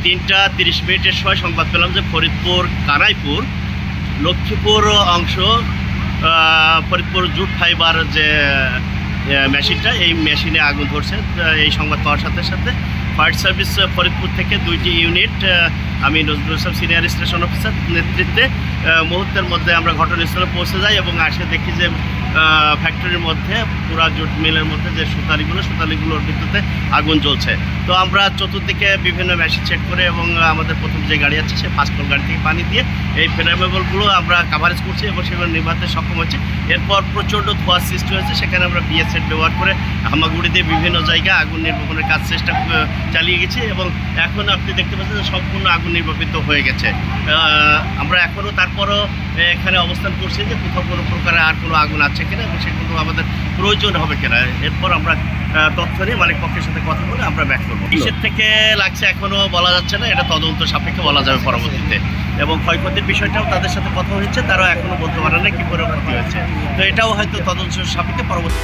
3টা 30 মিনিটের সময় সংবাদ পেলাম যে ফরিদপুর কানাইপুর লক্ষ্মীপুর অংশ ফরিদপুর জুট ফাইবার যে মেশিনটা, এই মেশিনে আগুন ধরছে। এই সংবাদ পাওয়ার সাথে সাথে ফায়ার সার্ভিস ফরিদপুর থেকে 2টি ইউনিট, আমি Nazrul Islam senior station officer নেতৃত্বে মুহূর্তের মধ্যে আমরা ঘটনাস্থলে পৌঁছে যাই এবং আসে দেখি যে ফ্যাক্টরির মধ্যে পুরা জুট মিলের মধ্যে যে সুতালিগুলোর ভিত্তিতে আগুন জ্বলছে। তো আমরা চতুর্দিকে বিভিন্ন মেশিন চেক করে এবং আমাদের প্রথম যে গাড়ি আছে সে ফাস্ট গাড়ি থেকে পানি দিয়ে এই ফ্লেমেবলগুলো আমরা কাভারেজ করছি এবং সেগুলো নিভাতে সক্ষম হচ্ছে। এরপর প্রচণ্ড ধোঁয়ার সৃষ্টি হয়েছে, সেখানে আমরা বিএস সেট ব্যবহার করে হামাগুড়ি দিয়ে বিভিন্ন জায়গায় আগুন নির্বাপনের কাজ চেষ্টা চালিয়ে গেছি এবং এখন আপনি দেখতে পাচ্ছেন যে সম্পূর্ণ আগুন নির্বাপিত হয়ে গেছে। আমরা এখনও তারপরও এখানে অবস্থান করছি যে কোথাও কোনো প্রকারে আর কোনো আগুন আছে কিনা এবং সেগুলো আমাদের প্রয়োজন হবে কিনা। এরপর আমরা তথ্য নিয়ে মালিক পক্ষের সাথে কথা বলে আমরা ব্যাক করবো। কিসের থেকে লাগছে এখনও বলা যাচ্ছে না, এটা তদন্ত সাপেক্ষে বলা যাবে পরবর্তীতে। এবং ক্ষয়ক্ষতির বিষয়টাও তাদের সাথে কথা হয়েছে, তারাও এখনও বলতে পারে না কী করে ক্ষতি হয়েছে। তো এটাও হয়তো তদন্ত সাপেক্ষে পরবর্তী